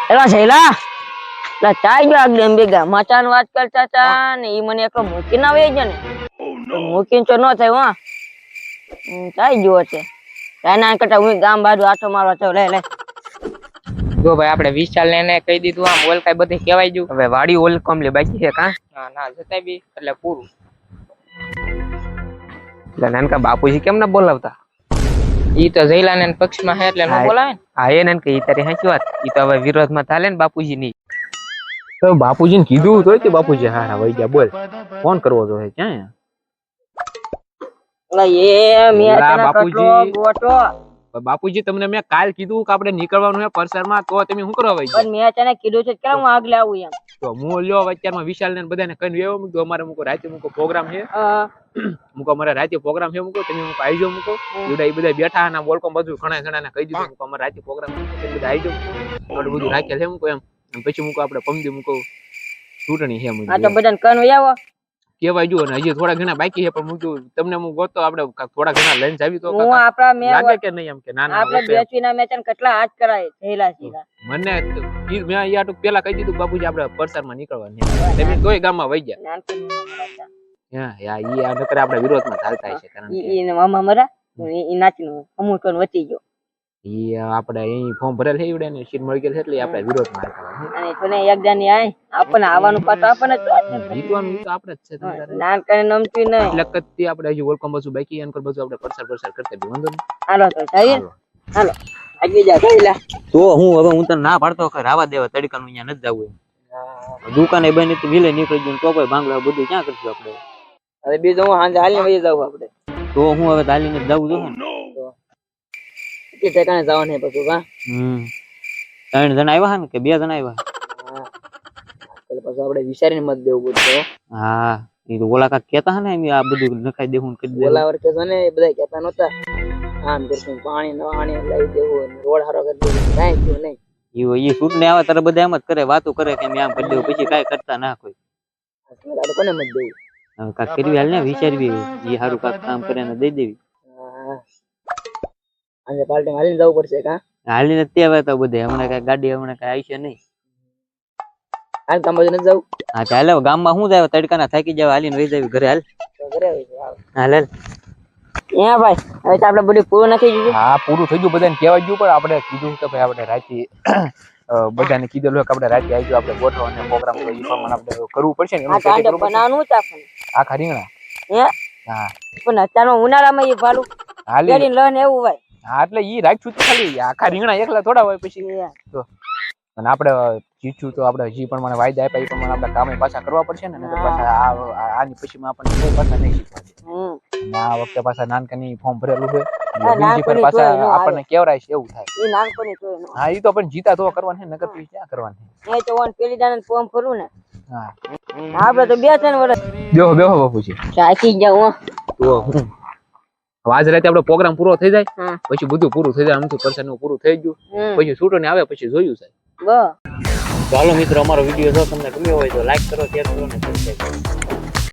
એલા શૈલા લા ચાઈ ગયો આગળ એમ ભેગા મચાન વાત કરતા હતા ને ઈ મને એકલો મૂકીને આવે છે ને મૂકીને તો ન થાય હા ચાઈ ગયો છે એના કરતા હું ગામ બાજુ આટો મારવા ચાલ લે જો ભાઈ આપણે વિશાલ ને કહી દીધું આમ ઓલકાઈ બધી કહેવાય ગયું. હવે વાડી ઓલકમ લે બાકી છે કા ના જતા બી એટલે પૂરું. એટલે નાનકા બાપુજી કેમ ના બોલાવતા? ઈ તો જયલાને પક્ષમાં હે એટલે ન બોલાવે ને. હા એ નાનકા ઈ તારી સાચી વાત. ઈ તો હવે વિરોધમાં ચાલે ને બાપુજી ની. તો બાપુજીને કીધું તો કે બાપુજી હારા વઈ ગયા બોલ ફોન કરવો તો હે ક્યાં એ મે તને બાપુજી. કટલો ગોટો બાપુજી તમને મેં કાલ કીધું કે આપણે નીકળવાનું છે પરસરમાં તો તમે શું કરવા વઈ પણ મેં તને કીધું છે કે હું આગળ આવું એમ તો હું લ્યો અત્યારમાં વિશાલ ને બધાને કઈ વેવો મૂકો અમારે મૂકો રાતે મૂકો પ્રોગ્રામ છે મૂકો અમારે રાતે પ્રોગ્રામ છે મૂકો તમે મૂકો આવી જાઓ મૂકો એવડા એ બધા બેઠા અને બોલકો બધું ઘણા ઘણા ને કહી દીધું મૂકો અમારે રાતે પ્રોગ્રામ છે બધા આવી જાઓ થોડું બધું રાખેલ છે મૂકો એમ પછી મૂકો આપણે પમદી મૂકો ચૂંટણી છે આ તો બધાને કન આવો કેવાય જો ને હજી થોડા ઘણા બાકી છે પણ હું તમને હું ગોતો આપણે થોડા ઘણા લઈને જાવી તો હું આપડા મે લાગે કે નહીં એમ કે ના ના આપણે બેસીના મેચન કેટલા હાથ કરાય થેલા સીલા મને મેં યાર પેલા કહી દીધું બાપુજી આપણે પરસારમાં નીકળવા તમે તોય ગામમાં વઈ ગયા હા યા ઈ આ નકર આપણે વિરોધમાં ચાલતા છે કારણ કે ઈ મામા મરા ઈ નાચીનો અમુક કોણ વચી ગયો ઈ આપણે અહીં ફોર્મ ભરેલ છે ઈવડે ને સીટ મળી ગયેલ છે એટલે આપણે વિરોધમાં આવતા અને તને એક જાની આય આપણને આવવાનું પાછો આપણને જીતવાનું તો આપણે જ છે તમારે નાન કરીને નમતી નહીં એટલે કત્તી આપણે હજી વેલકમ બસું બાકી એન કર બધું આપણે પરસાર કરતા બી વાંધો નહીં હાલો તો જઈએ હાલો આગી જા ગઈલા તો હું તને ના પાડતો કે રાવા દેવા તડકાનું અહીંયા નથી જવું દુકાને બની તો વિલે નીકળી ગયું તો કોઈ ભાંગલા બધું ક્યાં કરશું આપણે હવે બીજું હું હાંજે હાલીને વહી જાવ આપણે તો હું હવે તાલીને જવું છું કે ઠેકાણે જવાનું હે પછી કા 3 જણા આવ્યા ને કે 2 જણા આવ્યા એટલે પછી આપણે વિચારીને મત દેવું પડશે હા એ તો ઓલા કાક કહેતા હે ને એમ આ બધું નખાઈ દેવું કરી દેવું બોલાવર કે છે ને એ બધા કહેતા નહોતા આમ કરશું પાણી લઈ દેવું રોડ હારો કરી દેવું કાંઈ થયું નહીં એ છૂટને આવે ત્યારે બધા એમ જ કરે વાતો કરે કે આમ કરી દેવું પછી કાંઈ કરતા ના કોઈ કોને મત દેવું હવે કાક કરવી હાલ ને વિચારવી એ સારું કાક કામ કરે ને દઈ દેવી આજે પાર્ટી હાલીને જવું પડશે કા હાલીને તે આવે તો બધે હમણાં કઈ ગાડી હમણાં કઈ આવી છે નહીં હાલ કામ બાજુ નથી જવું હા ચાલે ગામમાં શું જાય તડકાના થાકી જાવ હાલીને વહી જાવી ઘરે હાલ ઘરે હાલ હાલ હા ભાઈ હવે તો આપણે બધું પૂરું નથી ગયું હા પૂરું થઈ ગયું બધાને કહેવાય ગયું પણ આપણે કીધું કે ભાઈ આપણે રાતે બધાને કીધેલું કે આપણે રાતે આવી આપણે ગોઠવો અને પ્રોગ્રામ તો એ પ્રમાણે આપણે કરવું પડશે ને આ કાંડે બનાવવાનું છે આપણને આખા રીંગણા હે હા પણ અત્યારમાં ઉનાળામાં એ ભાલું હાલી કરીને લઈને એવું હોય હા એટલે ઈ રાખ્યું તો ખાલી આખા રીંગણા એકલા થોડા હોય પછી તો અને આપણે જીત્યું તો આપણે હજી પ્રમાણે વાયદા આપ્યા એ પ્રમાણે આપણે કામ પાછા કરવા પડશે ને પાછા આની પછી આપણને કોઈ પાછા નહીં શીખવા દે આ વખતે પાછા નાનકાની ફોર્મ ભરેલું હોય બીજી પર પાછા આપણને કેવરાય છે એવું થાય એ નાનકોની તો હા ઈ તો પણ જીતા તો કરવાનું છે નકર પછી ક્યાં કરવાનું એ તો ઓન પેલી દાને ફોર્મ ભરું ને હા આપણે તો 2-3 વર્ષ બેહો બાપુજી ચાકી જાવ તો હું આજ રાતે આપણો પ્રોગ્રામ પૂરો થઈ જાય પછી બધું પૂરું થઈ જાય આમ તો પરસન પૂરું થઈ ગયું પછી છૂટો ને આવે પછી જોયું સાહેબ ચાલો મિત્રો અમારો વિડીયો જો તમને ગમ્યો હોય તો લાઈક કરો શેર કરો અને સબસ્ક્રાઇબ કરો